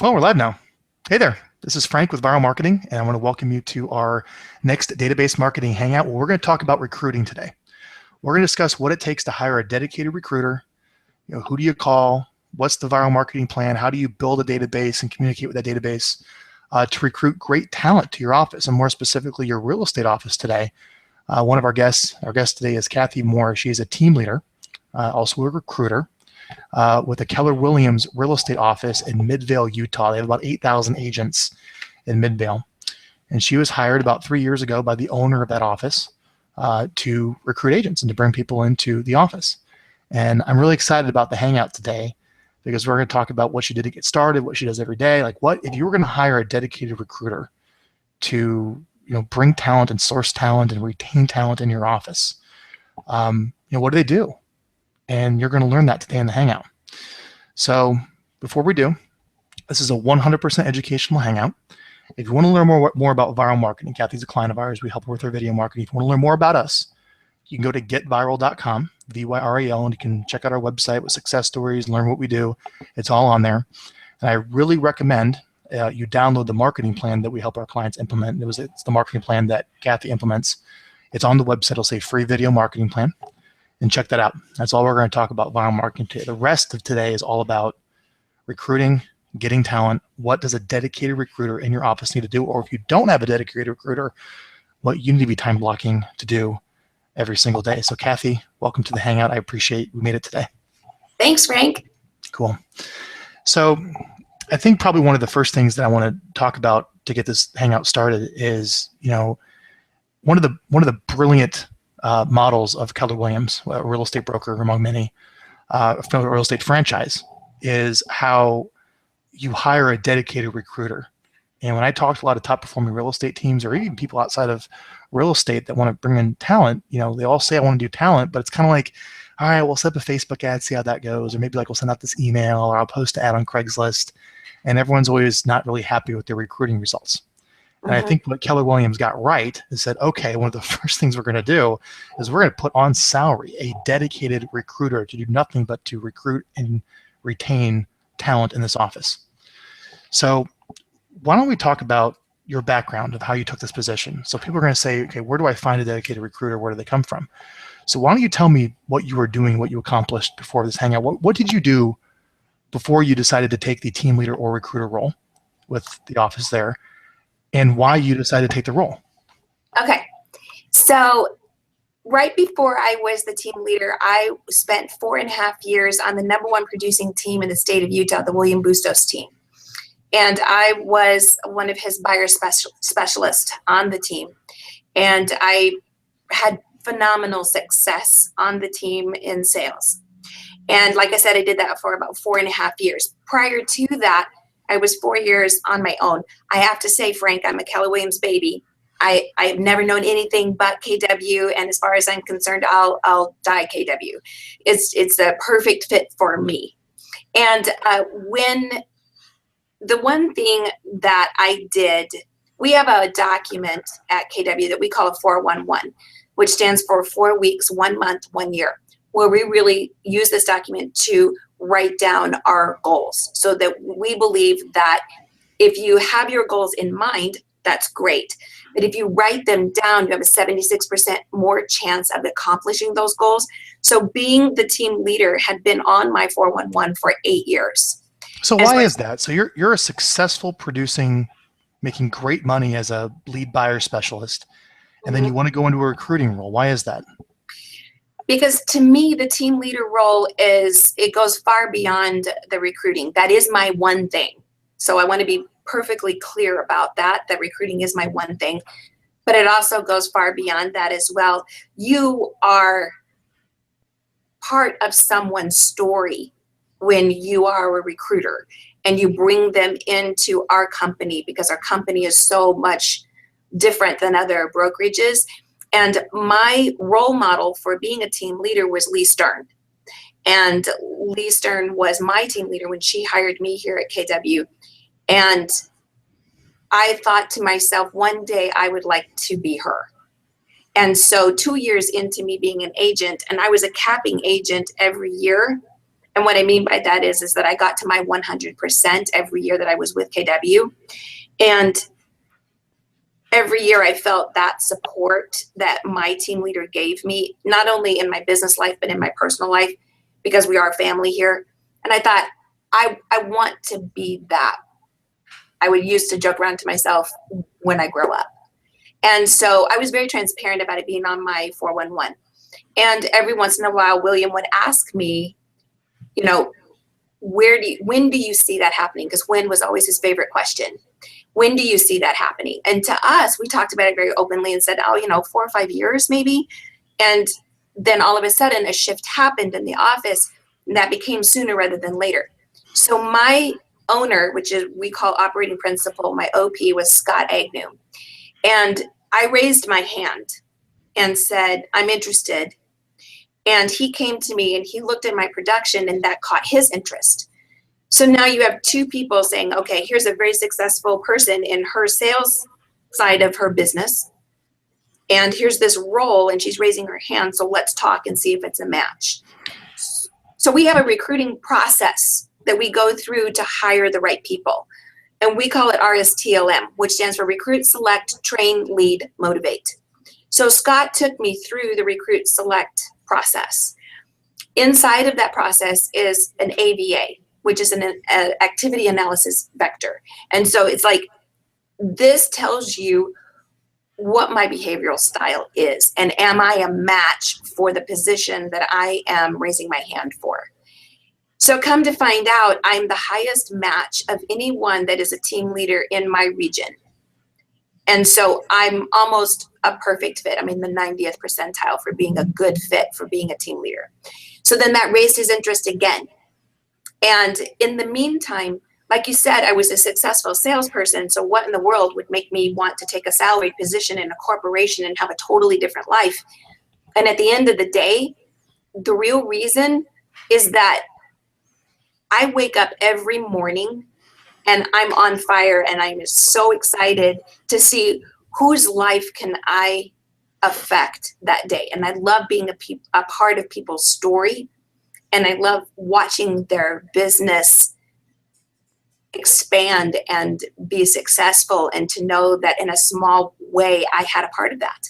Oh, we're live now. Hey there, this is Frank with Viral Marketing, and I want to welcome you to our next database marketing hangout where we're going to talk about recruiting today. We're going to discuss what it takes to hire a dedicated recruiter. Who do you call? What's the viral marketing plan? How do you build a database and communicate with that database to recruit great talent to your office, and more specifically, your real estate office today. One of our guest today is Kathy Moore. She is a team leader, also a recruiter, with the Keller Williams real estate office in Midvale, Utah. They have about 8,000 agents in Midvale. And she was hired about 3 years ago by the owner of that office to recruit agents and to bring people into the office. And I'm really excited about the hangout today because we're going to talk about what she did to get started, what she does every day. Like, what if you were going to hire a dedicated recruiter to bring talent and source talent and retain talent in your office? What do they do? And you're going to learn that today in the hangout. So before we do, this is a 100% educational hangout. If you want to learn more about viral marketing, Kathy's a client of ours. We help her with her video marketing. If you want to learn more about us, you can go to getviral.com, VYRAL, and you can check out our website with success stories, learn what we do. It's all on there. And I really recommend you download the marketing plan that we help our clients implement. It's the marketing plan that Kathy implements. It's on the website. It'll say free video marketing plan. And check that out. That's all we're going to talk about viral marketing today. The rest of today is all about recruiting, getting talent. What does a dedicated recruiter in your office need to do? Or if you don't have a dedicated recruiter, what you need to be time blocking to do every single day. So Kathy, welcome to the hangout. I appreciate we made it today. Thanks, Frank. Cool. So I think probably one of the first things that I want to talk about to get this hangout started is, one of the brilliant models of Keller Williams, a real estate broker among many, a real estate franchise, is how you hire a dedicated recruiter. And when I talk to a lot of top performing real estate teams, or even people outside of real estate that want to bring in talent, they all say I want to do talent, but it's kind of like, all right, we'll set up a Facebook ad, see how that goes, or maybe like we'll send out this email, or I'll post an ad on Craigslist, and everyone's always not really happy with their recruiting results. And I think what Keller Williams got right is said, okay, one of the first things we're going to do is we're going to put on salary a dedicated recruiter to do nothing but to recruit and retain talent in this office. So why don't we talk about your background of how you took this position? So people are going to say, okay, where do I find a dedicated recruiter? Where do they come from? So why don't you tell me what you were doing, what you accomplished before this hangout? What did you do before you decided to take the team leader or recruiter role with the office there, and why you decided to take the role? Okay. So right before I was the team leader, I spent 4.5 years on the #1 producing team in the state of Utah, the William Bustos team. And I was one of his buyer specialists on the team. And I had phenomenal success on the team in sales. And like I said, I did that for about 4.5 years. Prior to that, I was 4 years on my own. I have to say, Frank, I'm a Keller Williams baby. I've never known anything but KW, and as far as I'm concerned, I'll die KW. It's a perfect fit for me. And when the one thing that I did, we have a document at KW that we call a 411, which stands for 4 weeks, 1 month, 1 year, where we really use this document to write down our goals, so that we believe that if you have your goals in mind, that's great. But if you write them down, you have a 76% more chance of accomplishing those goals. So being the team leader had been on my 411 for 8 years. So why is that? So you're a successful producing, making great money as a lead buyer specialist, and then you want to go into a recruiting role. Why is that? Because to me, the team leader role it goes far beyond the recruiting. That is my one thing. So I want to be perfectly clear about that recruiting is my one thing. But it also goes far beyond that as well. You are part of someone's story when you are a recruiter and you bring them into our company, because our company is so much different than other brokerages. And my role model for being a team leader was Lee Stern. And Lee Stern was my team leader when she hired me here at KW. And I thought to myself, one day I would like to be her. And so 2 years into me being an agent, and I was a capping agent every year, And what I mean by that is that I got to my 100% every year that I was with KW. And every year I felt that support that my team leader gave me, not only in my business life, but in my personal life, because we are a family here. And I thought, I want to be that. I would used to joke around to myself when I grow up. And so I was very transparent about it being on my 411. And every once in a while, William would ask me, you know, when do you see that happening? Because when was always his favorite question. When do you see that happening? And to us, we talked about it very openly and said, 4 or 5 years maybe. And then all of a sudden a shift happened in the office and that became sooner rather than later. So my owner, which is we call operating principal, my OP was Scott Agnew. And I raised my hand and said, I'm interested. And he came to me and he looked at my production and that caught his interest. So now you have two people saying, okay, here's a very successful person in her sales side of her business. And here's this role and she's raising her hand. So let's talk and see if it's a match. So we have a recruiting process that we go through to hire the right people. And we call it RSTLM, which stands for Recruit, Select, Train, Lead, Motivate. So Scott took me through the Recruit, Select process. Inside of that process is an AVA, which is an activity analysis vector. And so it's like, this tells you what my behavioral style is, and am I a match for the position that I am raising my hand for? So come to find out, I'm the highest match of anyone that is a team leader in my region. And so I'm almost a perfect fit. I'm in the 90th percentile for being a good fit for being a team leader. So then that raised his interest again. And in the meantime, like you said, I was a successful salesperson. So what in the world would make me want to take a salaried position in a corporation and have a totally different life? And at the end of the day, the real reason is that I wake up every morning and I'm on fire and I'm so excited to see whose life can I affect that day. And I love being a part of people's story. And I love watching their business expand and be successful, and to know that in a small way, I had a part of that.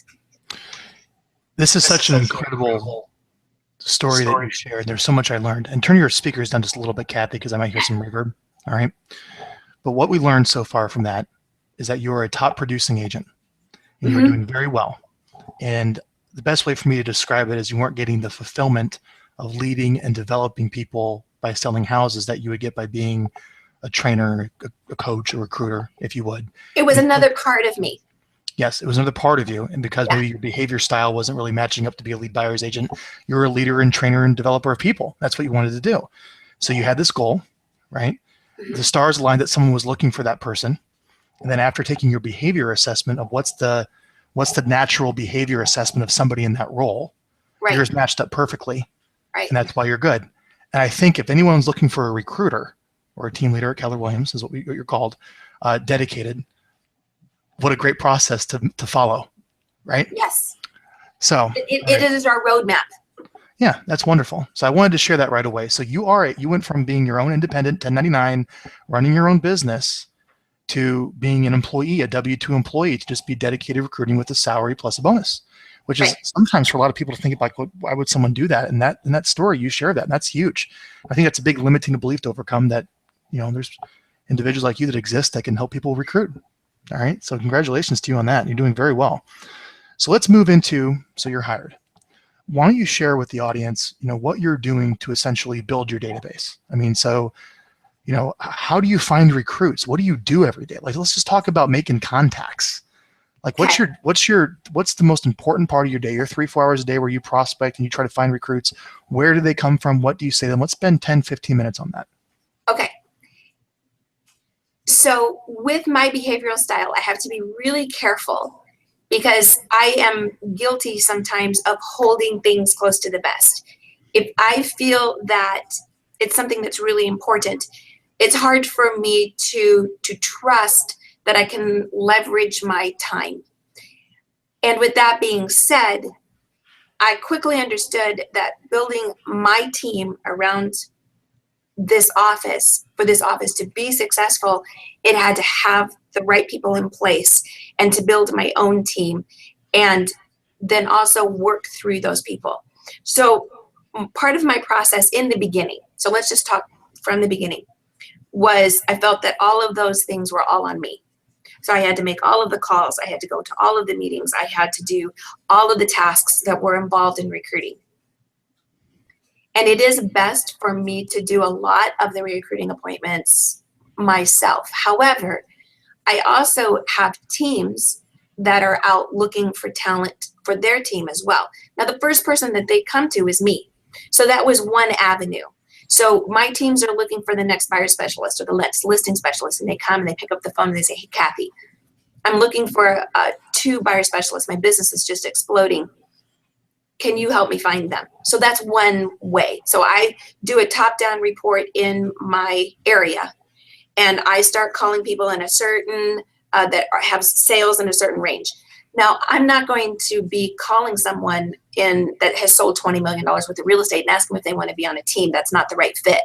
This is such an incredible story that you shared. There's so much I learned. And turn your speakers down just a little bit, Kathy, because I might hear some reverb. All right. But what we learned so far from that is that you're a top producing agent and you're doing very well. And the best way for me to describe it is you weren't getting the fulfillment of leading and developing people by selling houses that you would get by being a trainer, a coach, a recruiter, if you would. It was another part of me. Yes, it was another part of you. And because maybe your behavior style wasn't really matching up to be a lead buyer's agent, you're a leader and trainer and developer of people. That's what you wanted to do. So you had this goal, right? The stars aligned that someone was looking for that person. And then after taking your behavior assessment of what's the natural behavior assessment of somebody in that role, yours matched up perfectly. Right. And that's why you're good. And I think if anyone's looking for a recruiter or a team leader at Keller Williams is what you're called, dedicated, what a great process to follow, right? Yes. So it is our roadmap. Yeah, that's wonderful. So I wanted to share that right away. So you went from being your own independent 1099, running your own business, to being an employee, a W-2 employee, to just be dedicated recruiting with a salary plus a bonus, which is sometimes for a lot of people to think about, why would someone do that? And in that story, you share that, and that's huge. I think that's a big limiting belief to overcome, that, there's individuals like you that exist that can help people recruit. All right. So congratulations to you on that. You're doing very well. So let's move into, so you're hired. Why don't you share with the audience, what you're doing to essentially build your database? I mean, so, how do you find recruits? What do you do every day? Like, let's just talk about making contacts. Like, what's the most important part of your day? Your 3-4 hours a day where you prospect and you try to find recruits. Where do they come from? What do you say to them? Let's spend 10, 15 minutes on that. Okay. So with my behavioral style, I have to be really careful, because I am guilty sometimes of holding things close to the vest. If I feel that it's something that's really important, it's hard for me to trust that I can leverage my time. And with that being said, I quickly understood that building my team around this office, for this office to be successful, it had to have the right people in place and to build my own team and then also work through those people. So part of my process in the beginning, so let's just talk from the beginning, was I felt that all of those things were all on me. So I had to make all of the calls. I had to go to all of the meetings. I had to do all of the tasks that were involved in recruiting. And it is best for me to do a lot of the recruiting appointments myself. However, I also have teams that are out looking for talent for their team as well. Now, the first person that they come to is me. So that was one avenue. So my teams are looking for the next buyer specialist or the next listing specialist, and they come and they pick up the phone and they say, hey, Kathy, I'm looking for 2 buyer specialists. My business is just exploding. Can you help me find them? So that's one way. So I do a top-down report in my area, and I start calling people in a certain, that have sales in a certain range. Now, I'm not going to be calling someone that has sold $20 million worth of real estate and ask them if they want to be on a team. That's not the right fit.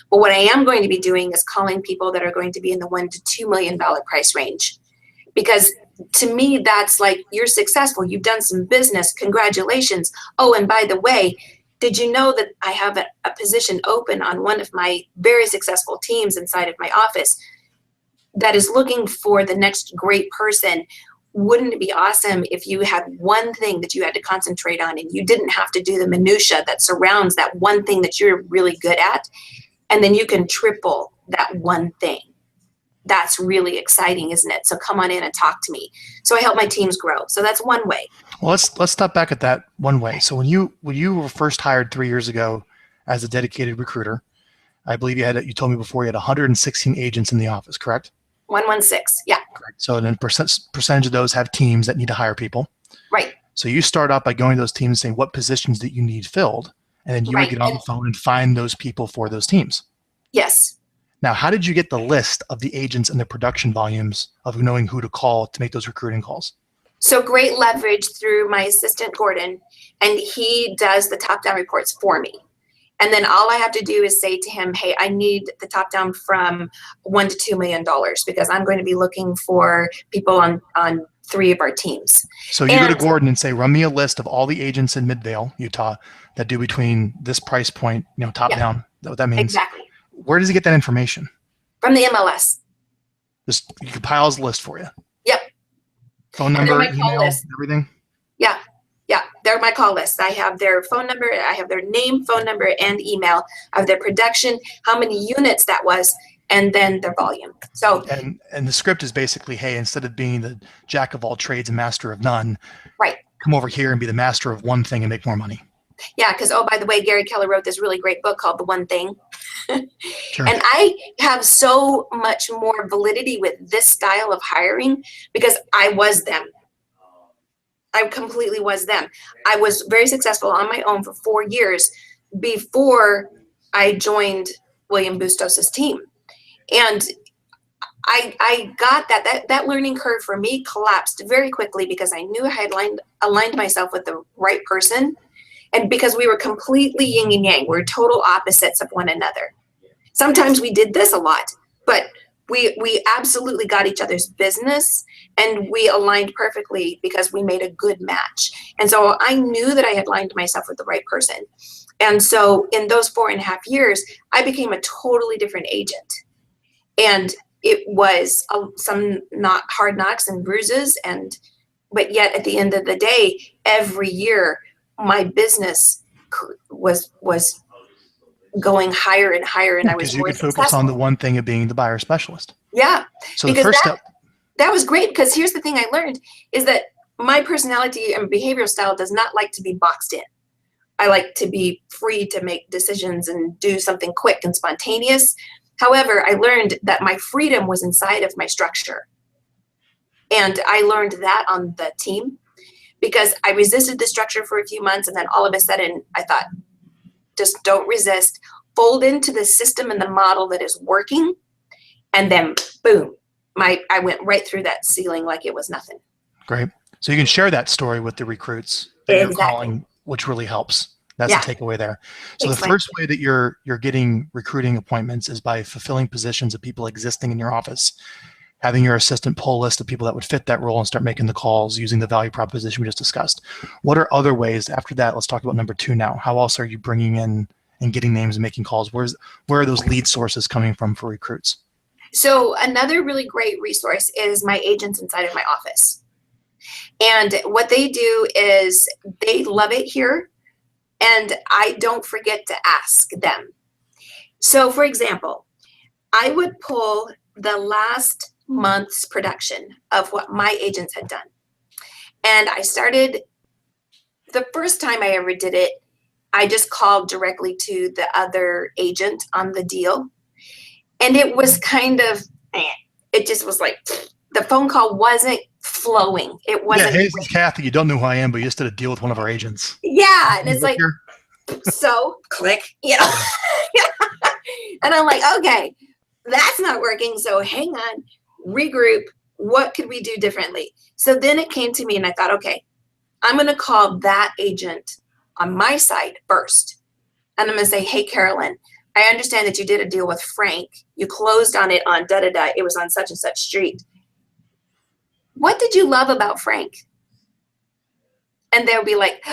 But what I am going to be doing is calling people that are going to be in the $1 to $2 million price range. Because to me, that's like, you're successful. You've done some business. Congratulations. Oh, and by the way, did you know that I have a position open on one of my very successful teams inside of my office that is looking for the next great person? Wouldn't it be awesome if you had one thing that you had to concentrate on and you didn't have to do the minutia that surrounds that one thing that you're really good at, and then you can triple that one thing? That's really exciting, isn't it? So come on in and talk to me. So I help my teams grow. So that's one way. Well, let's stop back at that one way. So when you were first hired 3 years ago as a dedicated recruiter, I believe you told me before you had 116 agents in the office, correct? 116, yeah. Correct. So then percentage of those have teams that need to hire people. Right. So you start out by going to those teams and saying what positions that you need filled, and then you would get on the phone and find those people for those teams. Yes. Now, how did you get the list of the agents and the production volumes of knowing who to call to make those recruiting calls? So great leverage through my assistant, Gordon, and he does the top-down reports for me. And then all I have to do is say to him, hey, I need the top-down from $1 to $2 million because I'm going to be looking for people on 3 of our teams. So you go to Gordon and say, run me a list of all the agents in Midvale, Utah, that do between this price point, top down. Is that what that means? Exactly. Where does he get that information? From the MLS. Just he compiles a list for you. Yep. Phone number, email, everything? Yeah. Yeah. They're my call list. I have their phone number. I have their name, phone number, and email. I have their production, how many units that was, and then their volume. So and the script is basically, hey, instead of being the jack of all trades and master of none, right, come over here and be the master of one thing and make more money. Yeah, because, oh, by the way, Gary Keller wrote this really great book called The One Thing. Sure. And I have so much more validity with this style of hiring because I was them. I completely was them. I was very successful on my own for 4 years before I joined William Bustos's team. And I got that learning curve for me collapsed very quickly because I knew I had aligned myself with the right person. And because we were completely yin and yang, we're total opposites of one another. Sometimes we did this a lot, but we absolutely got each other's business and we aligned perfectly because we made a good match. And so I knew that I had aligned myself with the right person. And so in those 4.5 years, I became a totally different agent. And it was some not hard knocks and bruises, but yet at the end of the day, every year, my business was going higher and higher, and I was more successful. Because you could focus on the one thing of being the buyer specialist. Yeah. So the first step. That was great because here's the thing I learned is that my personality and behavioral style does not like to be boxed in. I like to be free to make decisions and do something quick and spontaneous. However, I learned that my freedom was inside of my structure. And I learned that on the team. Because I resisted the structure for a few months, and then all of a sudden I thought, just don't resist, fold into the system and the model that is working, and then boom, I went right through that ceiling like it was nothing. Great. So you can share that story with the recruits that you're calling, which really helps. That's Yeah. the takeaway there. So Thanks, the first way that you're getting recruiting appointments is by fulfilling positions of people existing in your office, having your assistant pull a list of people that would fit that role and start making the calls using the value proposition we just discussed. What are other ways after that? Let's talk about number 2 now. How else are you bringing in and getting names and making calls? Where are those lead sources coming from for recruits? So another really great resource is my agents inside of my office. And what they do is they love it here, and I don't forget to ask them. So for example, I would pull the last month's production of what my agents had done. And I started, the first time I ever did it, I just called directly to the other agent on the deal. And it was kind of, it just was like, the phone call wasn't flowing. It wasn't. Yeah, hey, this is Kathy. You don't know who I am, but you just did a deal with one of our agents. Yeah, and it's like, so click, you know. And I'm like, okay, that's not working. So hang on, regroup. What could we do differently? So then it came to me and I thought, okay, I'm going to call that agent on my side first. And I'm going to say, hey, Carolyn, I understand that you did a deal with Frank. You closed on it on da-da-da. It was on such and such street. What did you love about Frank? And they'll be like,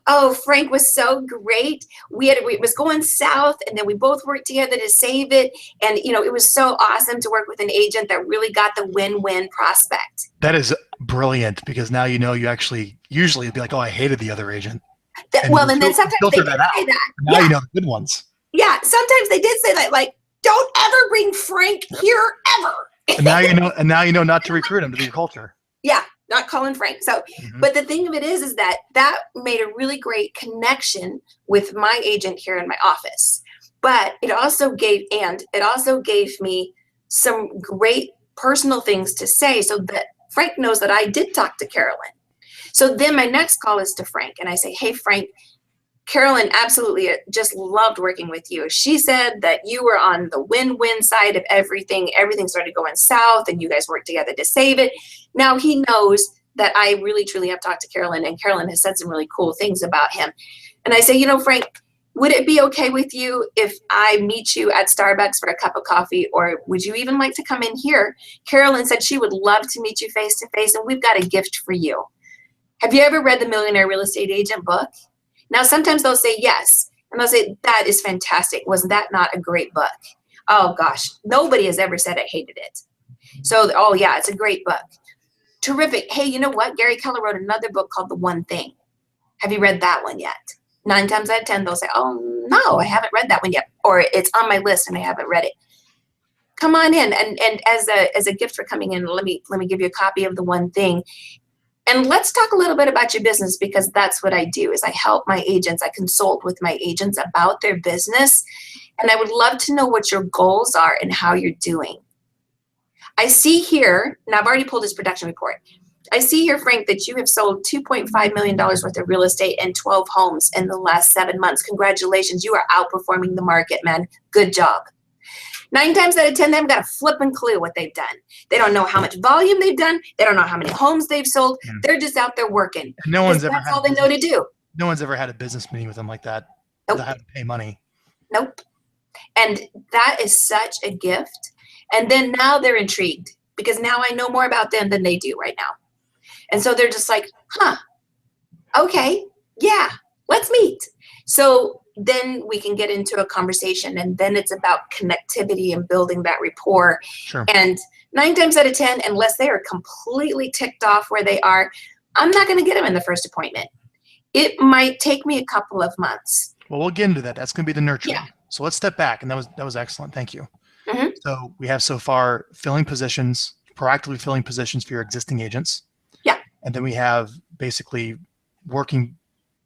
oh, Frank was so great. It was going south, and then we both worked together to save it. And, you know, it was so awesome to work with an agent that really got the win-win prospect. That is brilliant, because now you know you actually usually it'd be like, oh, I hated the other agent. And then sometimes they did say that. Now you know the good ones. Yeah, sometimes they did say that, like, don't ever bring Frank here ever. And now you know not to recruit him to your culture. Yeah, not calling Frank. So, but the thing of it is that made a really great connection with my agent here in my office. But it also gave me some great personal things to say so that Frank knows that I did talk to Carolyn. So then my next call is to Frank, and I say, hey, Frank, Carolyn absolutely just loved working with you. She said that you were on the win-win side of everything. Everything started going south, and you guys worked together to save it. Now he knows that I really, truly have talked to Carolyn, and Carolyn has said some really cool things about him. And I say, you know, Frank, would it be okay with you if I meet you at Starbucks for a cup of coffee, or would you even like to come in here? Carolyn said she would love to meet you face to face, and we've got a gift for you. Have you ever read the Millionaire Real Estate Agent book? Now, sometimes they'll say yes, and they'll say, that is fantastic. Was that not a great book? Oh, gosh, nobody has ever said I hated it. So, oh, yeah, it's a great book. Terrific. Hey, you know what? Gary Keller wrote another book called The One Thing. Have you read that one yet? 9 times out of 10, they'll say, oh, no, I haven't read that one yet, or it's on my list and I haven't read it. Come on in, and as a gift for coming in, let me give you a copy of The One Thing. And let's talk a little bit about your business, because that's what I do is I help my agents. I consult with my agents about their business. And I would love to know what your goals are and how you're doing. I see here, and I've already pulled his production report. I see here, Frank, that you have sold $2.5 million worth of real estate and 12 homes in the last 7 months. Congratulations. You are outperforming the market, man. Good job. 9 times out of 10, they haven't got a flipping clue what they've done. They don't know how much volume they've done. They don't know how many homes they've sold. They're just out there working. And that's all they know to do. No one's ever had a business meeting with them like that. Nope. They have to pay money. Nope. And that is such a gift. And then now they're intrigued, because now I know more about them than they do right now. And so they're just like, huh, okay, yeah, let's meet. So then we can get into a conversation, and then it's about connectivity and building that rapport. Sure. And 9 times out of 10, unless they are completely ticked off where they are, I'm not going to get them in the first appointment. It might take me a couple of months. Well, we'll get into that. That's going to be the nurturing. Yeah. So let's step back, and that was excellent. Thank you. So we have so far filling positions, proactively filling positions for your existing agents. Yeah. And then we have basically working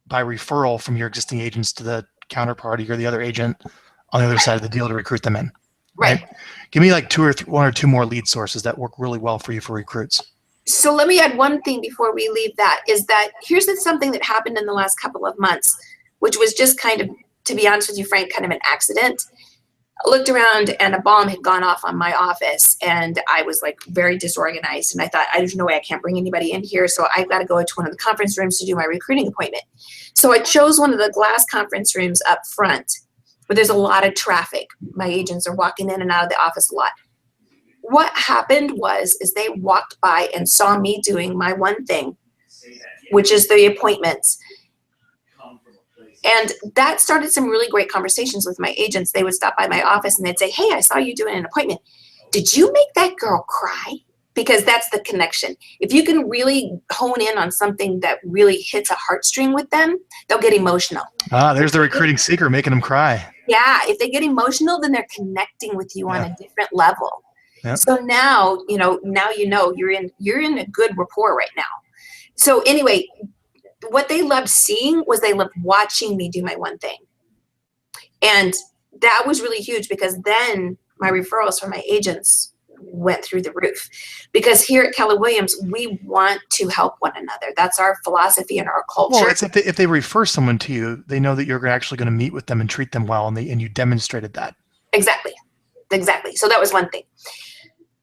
by referral from your existing agents to the counterparty or the other agent on the other side of the deal to recruit them in. Right. Give me like one or two more lead sources that work really well for you for recruits. So let me add one thing before we leave that, is that here's something that happened in the last couple of months, which was just kind of, to be honest with you, Frank, kind of an accident. looked around and a bomb had gone off on my office, and I was like very disorganized, and I thought, there's no way I can't bring anybody in here, so I've got to go to one of the conference rooms to do my recruiting appointment. So I chose one of the glass conference rooms up front where there's a lot of traffic. My agents are walking in and out of the office a lot. What happened is they walked by and saw me doing my one thing, which is the appointments. And that started some really great conversations with my agents. They would stop by my office and they'd say, hey, I saw you doing an appointment. Did you make that girl cry? Because that's the connection. If you can really hone in on something that really hits a heartstring with them, they'll get emotional. There's the recruiting secret, making them cry. Yeah, if they get emotional, then they're connecting with you on a different level. Yep. So now you're in a good rapport right now. So anyway, what they loved seeing was they loved watching me do my one thing. And that was really huge, because then my referrals from my agents went through the roof. Because here at Keller Williams, we want to help one another. That's our philosophy and our culture. Well, it's if they refer someone to you, they know that you're actually going to meet with them and treat them well, and you demonstrated that. Exactly. So that was one thing.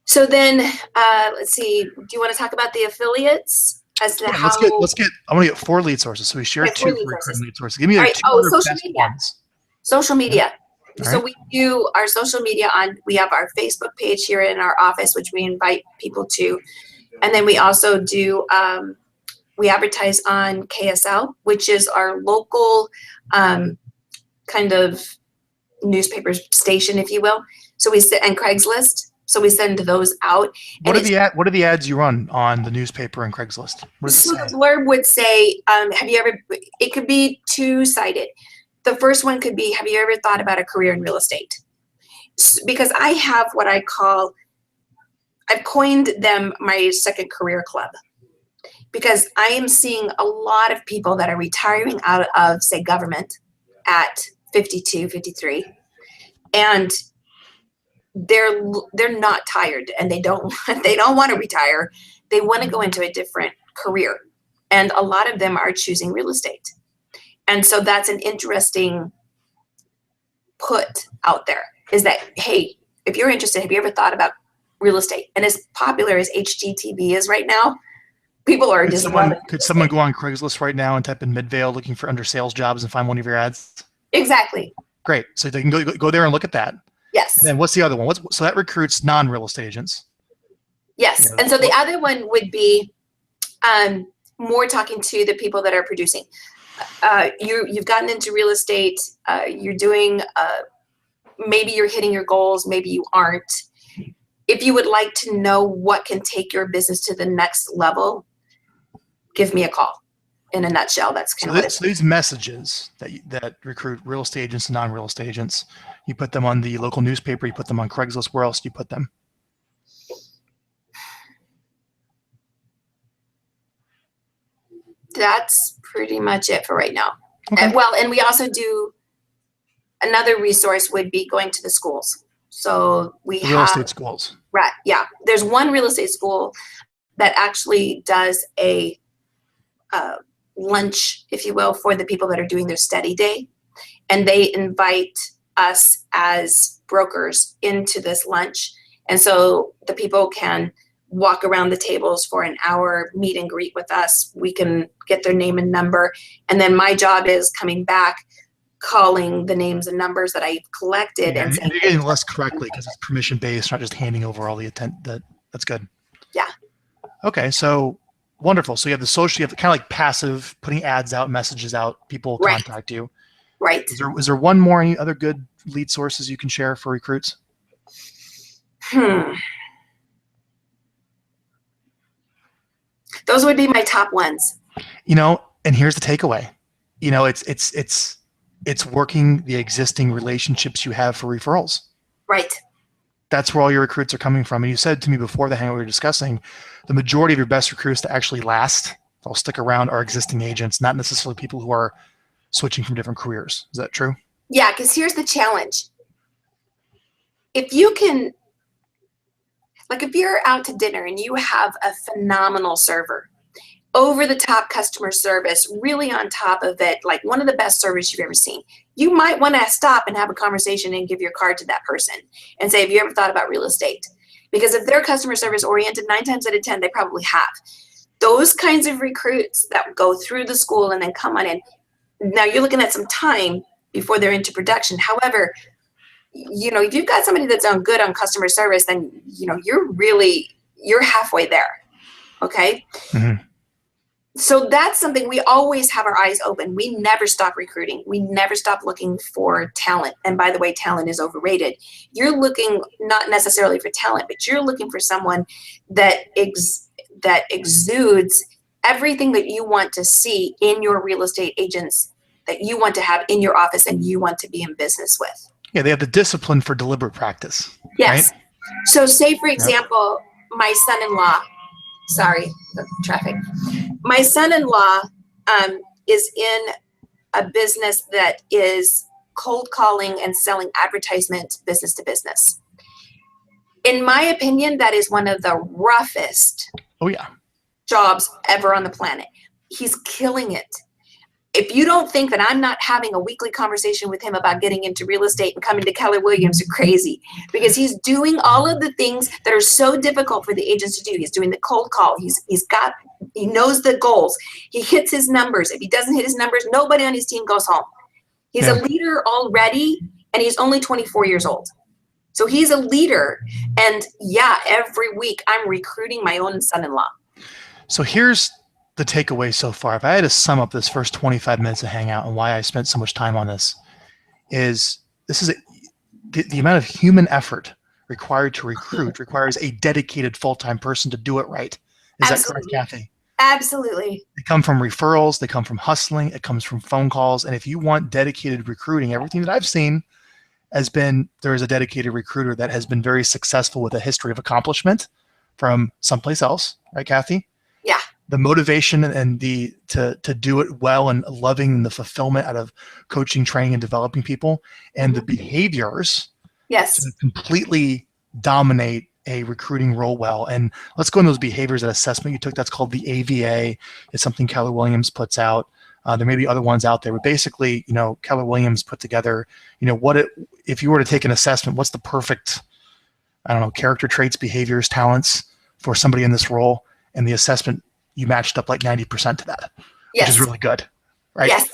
So then, let's see. Do you want to talk about the affiliates? Let's get. I want to get 4 lead sources. So we shared 2 recruiting lead sources. Give me two social media. Ones. Social media. All so right. we do our social media we have our Facebook page here in our office, which we invite people to. And then we also do, we advertise on KSL, which is our local kind of newspaper station, if you will. So and Craigslist. So we send those out. What are the ads you run on the newspaper and Craigslist? So the blurb would say, it could be 2-sided. The first one could be, have you ever thought about a career in real estate? Because I have what I've coined them my second career club. Because I am seeing a lot of people that are retiring out of, say, government at 52, 53. And they're not tired, and they don't want to retire. They want to go into a different career, and a lot of them are choosing real estate. And so that's an interesting put out there, is that, hey, if you're interested, have you ever thought about real estate? And as popular as HGTV is right now, people are Could someone go on Craigslist right now and type in Midvale looking for under sales jobs and find one of your ads? Exactly. Great. So they can go there and look at that. Yes. And then what's the other one? So that recruits non-real estate agents. Yes. Yeah. And so the other one would be more talking to the people that are producing. You've gotten into real estate. You're doing, maybe you're hitting your goals, maybe you aren't. If you would like to know what can take your business to the next level, give me a call. In a nutshell, that's kind of what it is. So these messages that recruit real estate agents and non-real estate agents, you put them on the local newspaper, you put them on Craigslist. Where else do you put them? That's pretty much it for right now. Okay. And we also do, another resource would be going to the schools. So we have real estate schools. Right. Yeah. There's one real estate school that actually does a lunch, if you will, for the people that are doing their study day. And they invite us as brokers into this lunch. And so the people can walk around the tables for an hour, meet and greet with us. We can get their name and number. And then my job is coming back, calling the names and numbers that I've collected. Yeah, and saying, you're getting less correctly because it's permission-based, not just handing over all the intent. That's good. Yeah. Okay, so wonderful. So you have the social, you have kind of like passive, putting ads out, messages out, people contact you. Right. Is there one more, any other good lead sources you can share for recruits? Those would be my top ones. And here's the takeaway. It's working the existing relationships you have for referrals. Right. That's where all your recruits are coming from. And you said to me before the hangout we were discussing, the majority of your best recruits to actually last, they'll stick around, are existing agents, not necessarily people who are switching from different careers. Is that true? Yeah, because here's the challenge. If you can, like if you're out to dinner and you have a phenomenal server, over the top customer service, really on top of it, like one of the best service you've ever seen, you might want to stop and have a conversation and give your card to that person and say, have you ever thought about real estate? Because if they're customer service oriented, 9 times out of 10, they probably have. Those kinds of recruits that go through the school and then come on in. Now you're looking at some time before they're into production. However, if you've got somebody that's done good on customer service, then, you're halfway there. Okay. Mm-hmm. So that's something we always have our eyes open. We never stop recruiting. We never stop looking for talent. And by the way, talent is overrated. You're looking not necessarily for talent, but you're looking for someone that exudes everything that you want to see in your real estate agents, that you want to have in your office and you want to be in business with. Yeah, they have the discipline for deliberate practice. Yes. Right? So say, for example, my son-in-law, sorry, the traffic. My son-in-law is in a business that is cold calling and selling advertisement business to business. In my opinion, that is one of the roughest jobs ever on the planet. He's killing it. If you don't think that I'm not having a weekly conversation with him about getting into real estate and coming to Keller Williams, you're crazy, because he's doing all of the things that are so difficult for the agents to do. He's doing the cold call. He knows the goals. He hits his numbers. If he doesn't hit his numbers, nobody on his team goes home. He's a leader already, and he's only 24 years old. So he's a leader. And every week I'm recruiting my own son-in-law. So here's the takeaway so far. If I had to sum up this first 25 minutes of Hangout and why I spent so much time on this is the amount of human effort required to recruit requires a dedicated full-time person to do it right. Is that correct, Kathy? Absolutely. They come from referrals. They come from hustling. It comes from phone calls. And if you want dedicated recruiting, everything that I've seen there is a dedicated recruiter that has been very successful with a history of accomplishment from someplace else, right, Kathy? Yeah. The motivation and to do it well and loving the fulfillment out of coaching, training, and developing people, and the behaviors to completely dominate a recruiting role well. And let's go into those behaviors. That assessment you took, that's called the AVA. It's something Keller Williams puts out. There may be other ones out there, but basically, Keller Williams put together, if you were to take an assessment, what's the perfect, character traits, behaviors, talents for somebody in this role, and the assessment, you matched up like 90% to that, which is really good, right? Yes.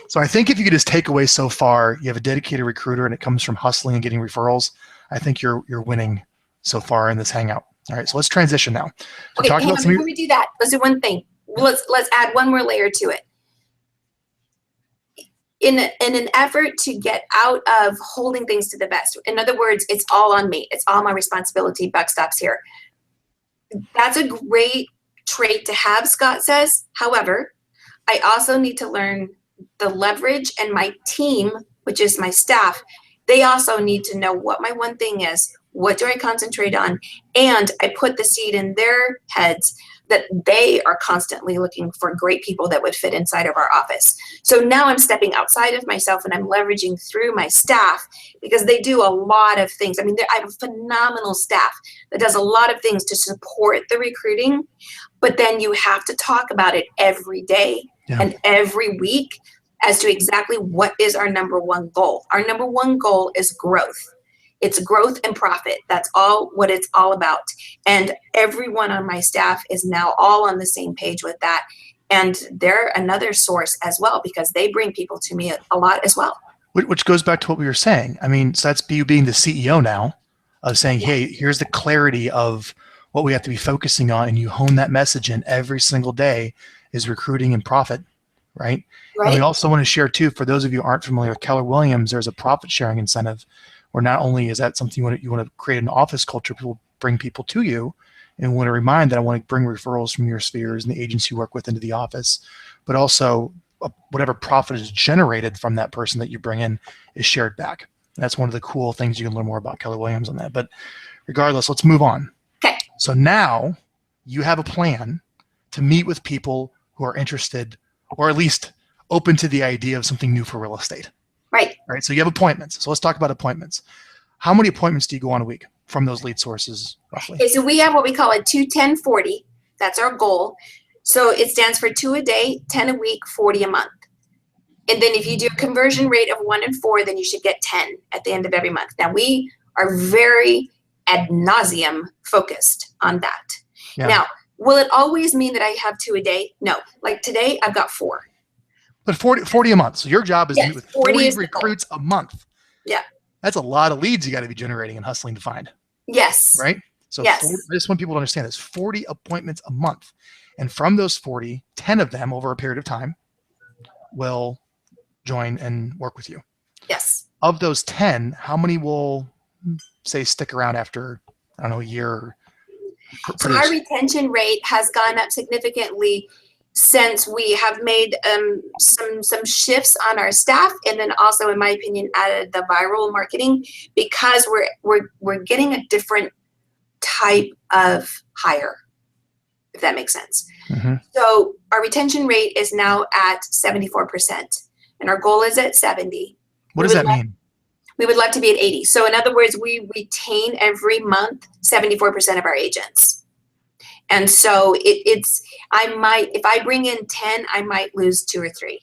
So I think if you could just take away so far, you have a dedicated recruiter and it comes from hustling and getting referrals, I think you're winning so far in this Hangout. All right, so let's transition now. Okay, before we do that, let's do one thing. Let's add one more layer to it. In an effort to get out of holding things to the vest, in other words, it's all on me. It's all my responsibility. Buck stops here. That's a great trait to have, Scott says. However, I also need to learn the leverage, and my team, which is my staff, they also need to know what my one thing is. What do I concentrate on? And I put the seed in their heads that they are constantly looking for great people that would fit inside of our office. So now I'm stepping outside of myself and I'm leveraging through my staff, because they do a lot of things. I mean, I have a phenomenal staff that does a lot of things to support the recruiting, but then you have to talk about it every day and every week as to exactly what is our number one goal. Our number one goal is growth. It's growth and profit. That's all what it's all about. And everyone on my staff is now all on the same page with that. And they're another source as well, because they bring people to me a lot as well. Which goes back to what we were saying. I mean, so that's you being the CEO now of saying, hey, here's the clarity of what we have to be focusing on. And you hone that message in every single day is recruiting and profit, right? And we also want to share too, for those of you who aren't familiar with Keller Williams, there's a profit sharing incentive where not only is that something you want to create an office culture, people bring people to you, and want to remind that I want to bring referrals from your spheres and the agents you work with into the office, but also whatever profit is generated from that person that you bring in is shared back. And that's one of the cool things you can learn more about Keller Williams on that. But regardless, let's move on. Okay. So now you have a plan to meet with people who are interested, or at least open to the idea of something new for real estate. Right. So you have appointments. So let's talk about appointments. How many appointments do you go on a week from those lead sources, roughly? Okay, so we have what we call a 2-10-40. That's our goal. So it stands for 2 a day, 10 a week, 40 a month. And then if you do a conversion rate of 1 in 4, then you should get 10 at the end of every month. Now, we are very ad nauseum focused on that. Yeah. Now, will it always mean that I have 2 a day? No. Like today, I've got 4. But 40 a month. So your job is to meet with 40 is recruits a month. Yeah. That's a lot of leads you got to be generating and hustling to find. Yes. Right? So yes. 40, I just want people to understand this, 40 appointments a month. And from those 40, 10 of them over a period of time will join and work with you. Yes. Of those 10, how many will, say, stick around after, I don't know, a year? So our retention rate has gone up significantly since we have made some shifts on our staff, and then also, in my opinion, added the viral marketing, because we're getting a different type of hire, if that makes sense. Mm-hmm. So our retention rate is now at 74%, and our goal is at 70. What does that mean? We would love to be at 80. So in other words, we retain every month 74% of our agents. And so if I bring in 10, I might lose 2 or 3.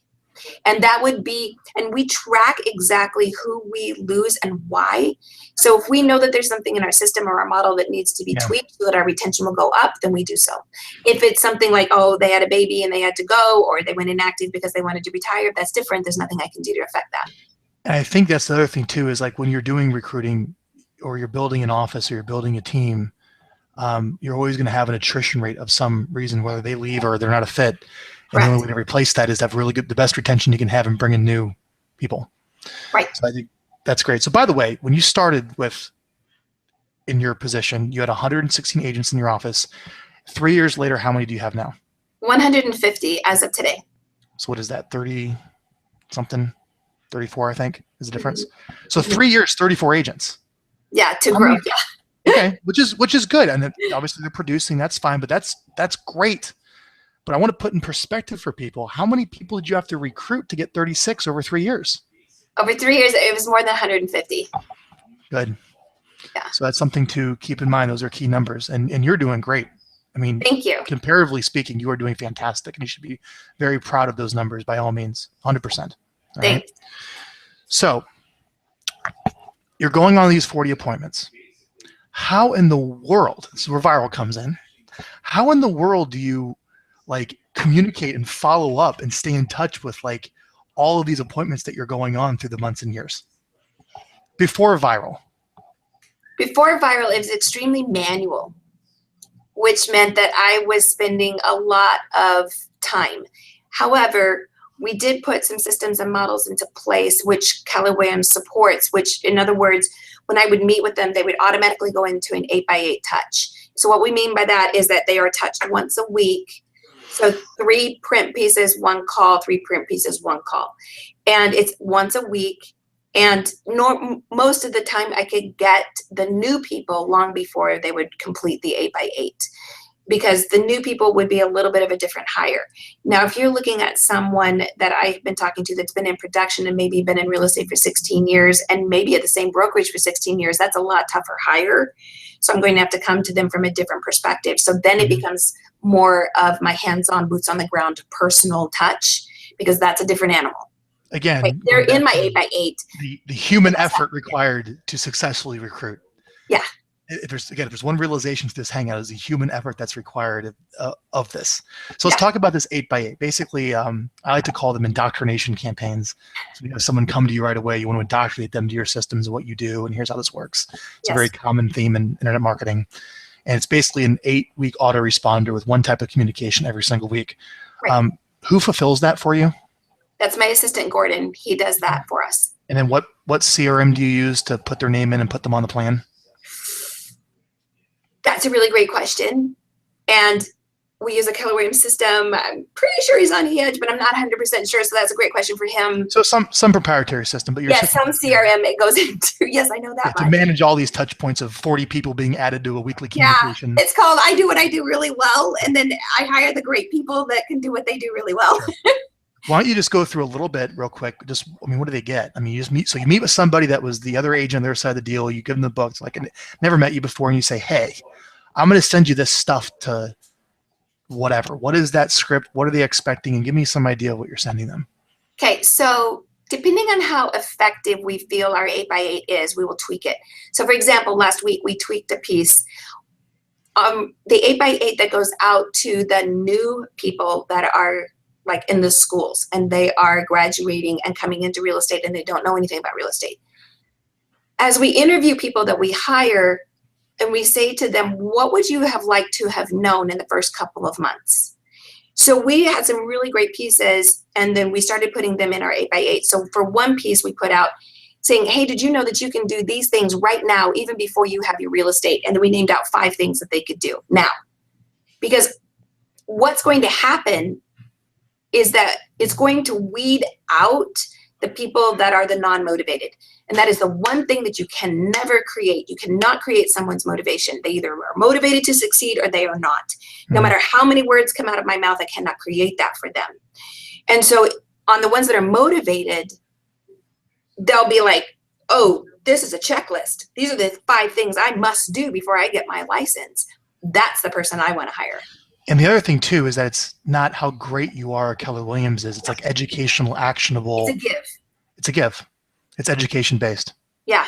And that would be, and we track exactly who we lose and why. So if we know that there's something in our system or our model that needs to be tweaked so that our retention will go up, then we do so. If it's something like, oh, they had a baby and they had to go, or they went inactive because they wanted to retire, that's different. There's nothing I can do to affect that. And I think that's the other thing too, is like when you're doing recruiting or you're building an office or you're building a team, you're always going to have an attrition rate of some reason, whether they leave or they're not a fit. And the only way to replace that is to have really good, the best retention you can have and bring in new people. Right. So I think that's great. So by the way, when you started in your position, you had 116 agents in your office. 3 years later, how many do you have now? 150 as of today. So what is that? 30 something? 34, I think, is the difference. So 3 years, 34 agents. Yeah, to grow. Yeah. Okay, which is good, and obviously they're producing. That's fine, but that's great. But I want to put in perspective for people. How many people did you have to recruit to get 36 over 3 years? Over 3 years, it was more than 150. Good. Yeah. So that's something to keep in mind. Those are key numbers, and you're doing great. I mean, thank you. Comparatively speaking, you are doing fantastic, and you should be very proud of those numbers by all means, 100%. Thanks. Right? So you're going on these 40 appointments. How in the world, this is where viral comes in, how in the world do you communicate and follow up and stay in touch with all of these appointments that you're going on through the months and years? Before viral. Before viral, it was extremely manual, which meant that I was spending a lot of time. However, we did put some systems and models into place, which Keller Williams supports, which, in other words, when I would meet with them, they would automatically go into an 8x8 touch. So what we mean by that is that they are touched once a week. So 3 print pieces, 1 call, 3 print pieces, 1 call. And it's once a week. And most of the time I could get the new people long before they would complete the 8x8. Because the new people would be a little bit of a different hire. Now, if you're looking at someone that I've been talking to that's been in production and maybe been in real estate for 16 years and maybe at the same brokerage for 16 years, that's a lot tougher hire. So I'm going to have to come to them from a different perspective. So then it becomes more of my hands-on, boots on the ground, personal touch, because that's a different animal. Again, right? They're in my 8x8. The human effort required to successfully recruit. Yeah. If there's one realization to this Hangout, is the human effort that's required of this. So let's talk about this 8x8. Basically, I like to call them indoctrination campaigns. So you have someone come to you right away, you want to indoctrinate them to your systems and what you do, and here's how this works. It's a very common theme in internet marketing. And it's basically an 8-week autoresponder with one type of communication every single week. Right. Who fulfills that for you? That's my assistant, Gordon. He does that for us. And then what CRM do you use to put their name in and put them on the plan? That's a really great question. And we use a Keller Williams system. I'm pretty sure he's on Edge, but I'm not 100% sure. So that's a great question for him. So some proprietary system, but some CRM it goes into. Yes, I know that. To manage all these touch points of 40 people being added to a weekly communication. Yeah, it's called I do what I do really well, and then I hire the great people that can do what they do really well. Sure. Why don't you just go through a little bit real quick? What do they get? I mean, you meet with somebody that was the other agent on their side of the deal. You give them the books, I never met you before, and you say, hey, I'm going to send you this stuff to whatever. What is that script? What are they expecting? And give me some idea of what you're sending them. Okay, so depending on how effective we feel our 8x8 is, we will tweak it. So for example, last week we tweaked a piece. The 8x8 that goes out to the new people that are like in the schools and they are graduating and coming into real estate and they don't know anything about real estate. As we interview people that we hire and we say to them, what would you have liked to have known in the first couple of months? So we had some really great pieces and then we started putting them in our 8x8. So for one piece we put out saying, hey, did you know that you can do these things right now, even before you have your real estate? And then we named out 5 things that they could do now. Because what's going to happen is that it's going to weed out the people that are the non-motivated. And that is the one thing that you can never create. You cannot create someone's motivation. They either are motivated to succeed or they are not. No matter how many words come out of my mouth, I cannot create that for them. And so on the ones that are motivated, they'll be like, oh, this is a checklist. These are the 5 things I must do before I get my license. That's the person I want to hire. And the other thing too is that it's not how great you are, Keller Williams is. It's like educational, actionable. It's a give. It's a give. It's education based. Yeah.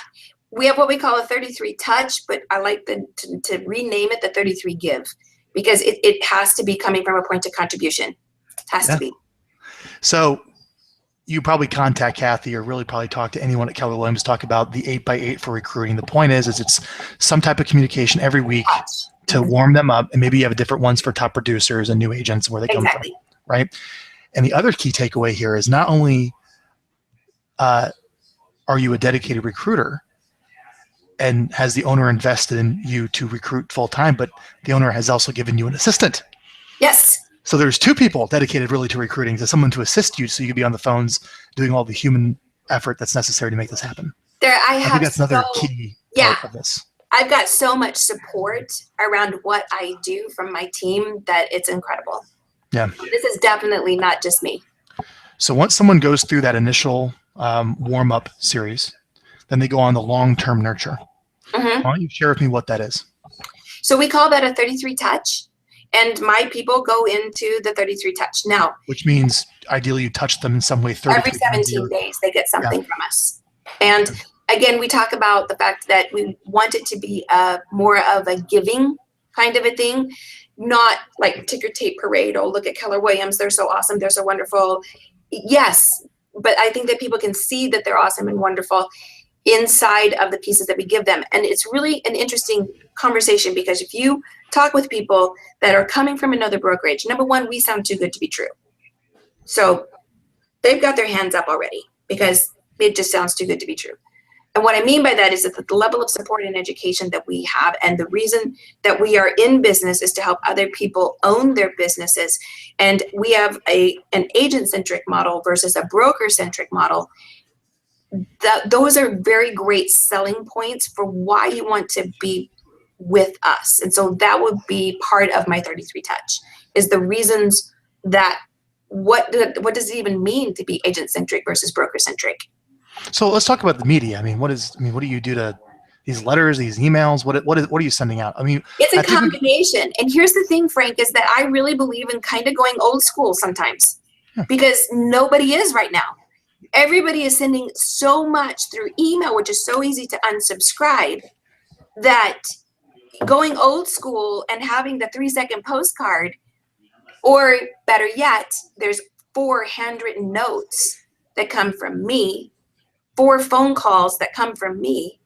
We have what we call a 33 touch, but I like to rename it the 33 give because it has to be coming from a point of contribution. It has to be. So you probably contact Kathy or really probably talk to anyone at Keller Williams, talk about the 8x8 for recruiting. The point is it's some type of communication every week to warm them up. And maybe you have different ones for top producers and new agents where they come from, right? And the other key takeaway here is not only are you a dedicated recruiter and has the owner invested in you to recruit full time, but the owner has also given you an assistant. Yes. So there's 2 people dedicated really to recruiting, to someone to assist you so you can be on the phones doing all the human effort that's necessary to make this happen. I think that's another key part of this. I've got so much support around what I do from my team that it's incredible. Yeah. This is definitely not just me. So once someone goes through that initial warm-up series, then they go on the long-term nurture. Why don't you share with me what that is? So we call that a 33 touch. And my people go into the 33 touch now. Which means ideally you touch them in some way. Every 17 days they get something from us. And again, we talk about the fact that we want it to be more of a giving kind of a thing, not like ticker tape parade. Oh, look at Keller Williams. They're so awesome. They're so wonderful. Yes, but I think that people can see that they're awesome and wonderful inside of the pieces that we give them. And it's really an interesting conversation because if you talk with people that are coming from another brokerage, number one, we sound too good to be true. So they've got their hands up already because it just sounds too good to be true. And what I mean by that is that the level of support and education that we have and the reason that we are in business is to help other people own their businesses. And we have an agent-centric model versus a broker-centric model. Those are very great selling points for why you want to be with us. And so that would be part of my 33 touch is the reasons that what does it even mean to be agent-centric versus broker-centric? So let's talk about the media. What do you do to these letters, these emails? What are you sending out? It's a combination. And here's the thing, Frank, is that I really believe in kind of going old school sometimes because nobody is right now. Everybody is sending so much through email, which is so easy to unsubscribe, that going old school and having the 3-second postcard, or better yet, there's 4 handwritten notes that come from me, 4 phone calls that come from me,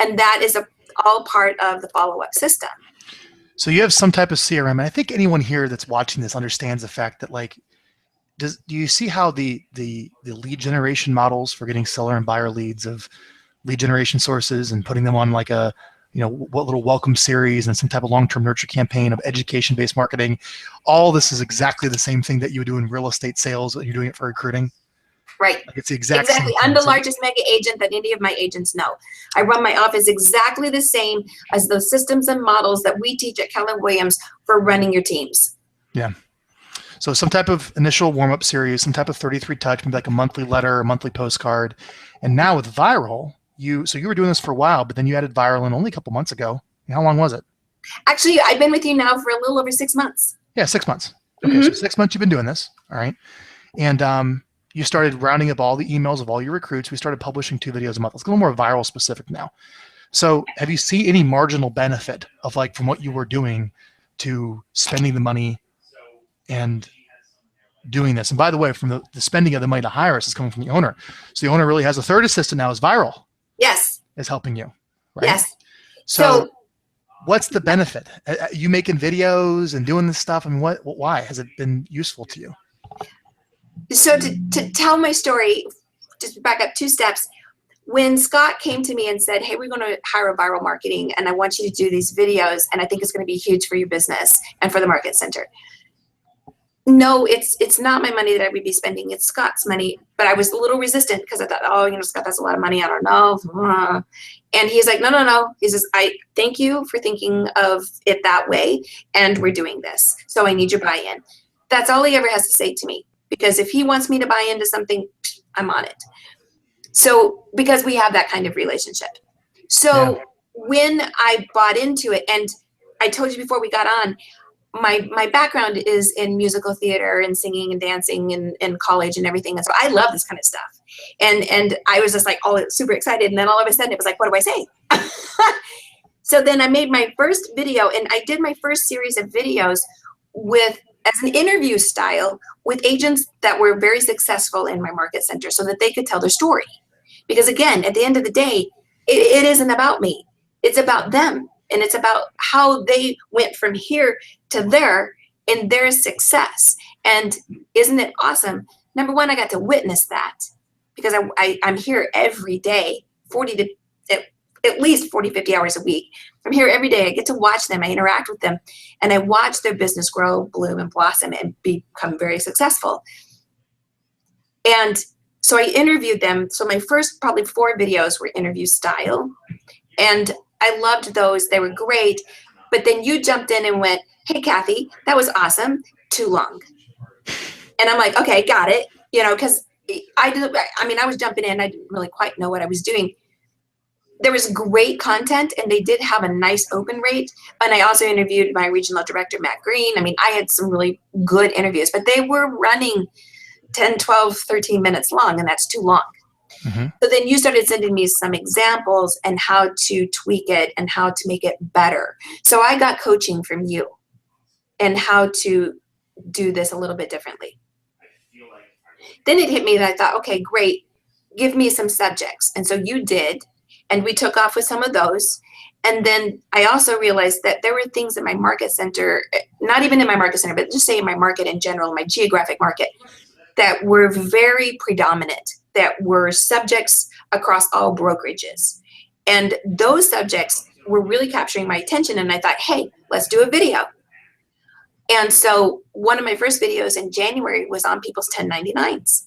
and that is all part of the follow-up system. So you have some type of CRM, and I think anyone here that's watching this understands the fact that do you see how the lead generation models for getting seller and buyer leads of lead generation sources and putting them on like a what little welcome series and some type of long-term nurture campaign of education-based marketing, all this is exactly the same thing that you would do in real estate sales when you're doing it for recruiting? Right. It's the exact same. I'm the largest mega agent that any of my agents know. I run my office exactly the same as those systems and models that we teach at Keller Williams for running your teams. Yeah. So some type of initial warm-up series, some type of 33 touch, maybe like a monthly letter, a monthly postcard. And now with viral, you were doing this for a while, but then you added viral in only a couple months ago. How long was it? Actually, I've been with you now for a little over 6 months. Yeah, 6 months. Okay, so 6 months you've been doing this. All right. And you started rounding up all the emails of all your recruits. We started publishing 2 videos a month. Let's go a little more viral specific now. So have you seen any marginal benefit of like from what you were doing to spending the money and doing this? And by the way, from the spending of the money to hire us is coming from the owner. So the owner really has a third assistant now is viral. Yes. Is helping you, right? Yes. So what's the benefit? You making videos and doing this stuff? I mean, why has it been useful to you? So to tell my story, just back up 2 steps. When Scott came to me and said, hey, we're going to hire a viral marketing and I want you to do these videos and I think it's going to be huge for your business and for the market center. No, it's not my money that I would be spending. It's Scott's money. But I was a little resistant because I thought, oh, you know, Scott, that's a lot of money. I don't know. And he's like, no. He says, I thank you for thinking of it that way. And we're doing this. So I need your buy-in. That's all he ever has to say to me. Because if he wants me to buy into something, I'm on it. So because we have that kind of relationship. So when I bought into it, and I told you before we got on, my background is in musical theater and singing and dancing in college and everything. And so I love this kind of stuff. And I was just like, oh, super excited. And then all of a sudden it was like, what do I say? So then I made my first video, and I did my first series of videos as an interview style with agents that were very successful in my market center so that they could tell their story. Because again, at the end of the day, it isn't about me. It's about them. And it's about how they went from here to there in their success. And isn't it awesome? Number one, I got to witness that because I'm here every day, at least 40, 50 hours a week. I'm here every day. I get to watch them. I interact with them. And I watch their business grow, bloom, and blossom and become very successful. And so I interviewed them. So my first probably 4 videos were interview style. And I loved those. They were great. But then you jumped in and went, hey, Kathy, that was awesome. Too long. And I'm like, okay, got it. You know, because I was jumping in. I didn't really quite know what I was doing. There was great content, and they did have a nice open rate. And I also interviewed my regional director, Matt Green. I mean, I had some really good interviews, but they were running 10, 12, 13 minutes long, and that's too long. Mm-hmm. So then you started sending me some examples and how to tweak it and how to make it better. So I got coaching from you and how to do this a little bit differently. Then it hit me that I thought, okay, great. Give me some subjects. And so you did. And we took off with some of those. And then I also realized that there were things in my market center, not even in my market center, but just say in my market in general, my geographic market, that were very predominant, that were subjects across all brokerages. And those subjects were really capturing my attention. And I thought, hey, let's do a video. And so one of my first videos in January was on people's 1099s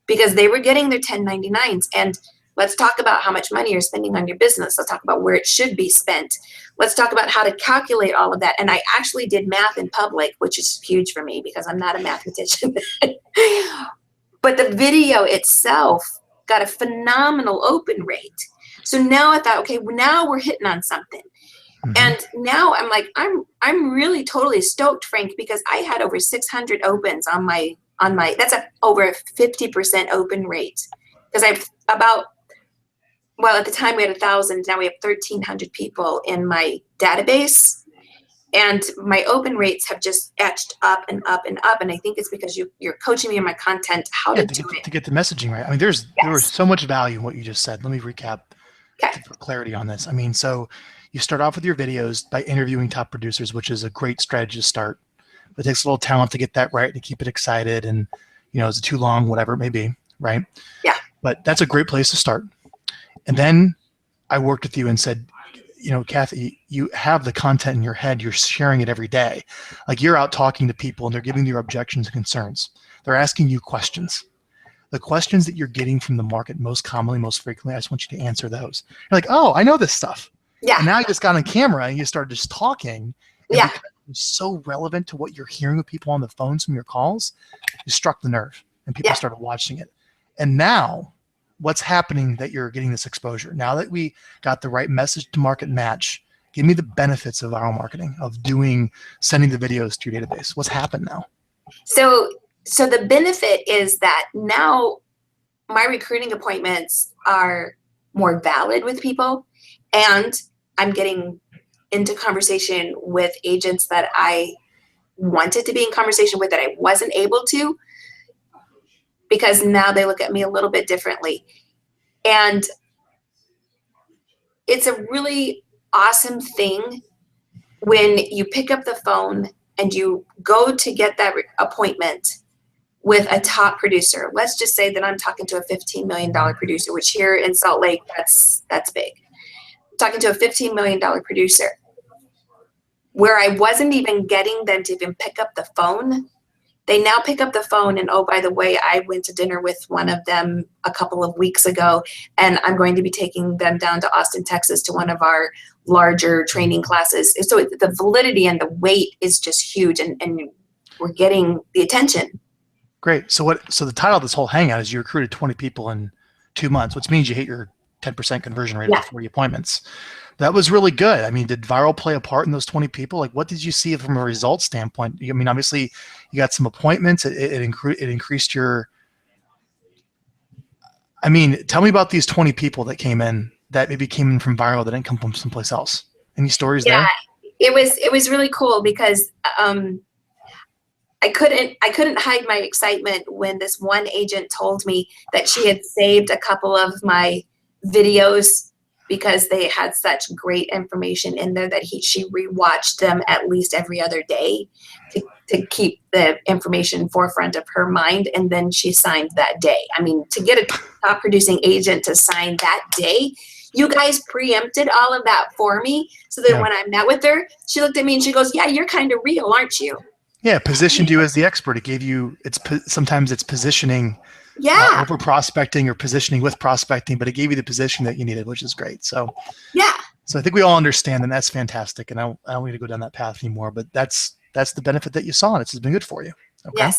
because they were getting their 1099s. And let's talk about how much money you're spending on your business. Let's talk about where it should be spent. Let's talk about how to calculate all of that. And I actually did math in public, which is huge for me because I'm not a mathematician. But the video itself got a phenomenal open rate. So now I thought, okay, now we're hitting on something. Mm-hmm. And now I'm like, I'm really totally stoked, Frank, because I had over 600 opens on my that's over a 50% open rate. Because I've at the time we had 1,000, now we have 1,300 people in my database. And my open rates have just etched up and up and up. And I think it's because you're coaching me in my content, how to do it. To get the messaging right. I mean, there was so much value in what you just said. Let me recap for clarity on this. I mean, so you start off with your videos by interviewing top producers, which is a great strategy to start. It takes a little talent to get that right, to keep it excited. And, is it too long, whatever it may be, right? Yeah. But that's a great place to start. And then I worked with you and said, Kathy, you have the content in your head. You're sharing it every day. Like you're out talking to people and they're giving you objections and concerns. They're asking you questions. The questions that you're getting from the market most commonly, most frequently, I just want you to answer those. You're like, oh, I know this stuff. Yeah. And now you just got on camera and you started just talking. Yeah. It's so relevant to what you're hearing with people on the phones from your calls. You struck the nerve and people started watching it. And now what's happening that you're getting this exposure? Now that we got the right message to market match, give me the benefits of viral marketing, of sending the videos to your database. What's happened now? So So the benefit is that now my recruiting appointments are more valid with people, and I'm getting into conversation with agents that I wanted to be in conversation with that I wasn't able to, because now they look at me a little bit differently. And it's a really awesome thing when you pick up the phone and you go to get that appointment with a top producer. Let's just say that I'm talking to a $15 million producer, which here in Salt Lake, that's big. I'm talking to a $15 million producer where I wasn't even getting them to even pick up the phone. They now pick up the phone and, oh, by the way, I went to dinner with one of them a couple of weeks ago, and I'm going to be taking them down to Austin, Texas to one of our larger training classes. So the validity and the weight is just huge, and we're getting the attention. Great. So the title of this whole hangout is you recruited 20 people in 2 months, which means you hit your 10% conversion rate of 40 appointments. That was really good. I mean, did viral play a part in those 20 people? Like, what did you see from a results standpoint? I mean, obviously you got some appointments. It increased your, I mean, tell me about these 20 people that came in that maybe came in from viral that didn't come from someplace else. Any stories there? It was really cool because I couldn't hide my excitement when this one agent told me that she had saved a couple of my videos because they had such great information in there that she rewatched them at least every other day to keep the information forefront of her mind, and then she signed that day. I mean, to get a top producing agent to sign that day, you guys preempted all of that for me, so that when I met with her, she looked at me and she goes, "Yeah, you're kind of real, aren't you?" Yeah, positioned you as the expert. It gave you, sometimes it's positioning over prospecting or positioning with prospecting, but it gave you the position that you needed, which is great. So so I think we all understand, and that's fantastic. And I don't need to go down that path anymore, but that's the benefit that you saw, and it's been good for you. Okay.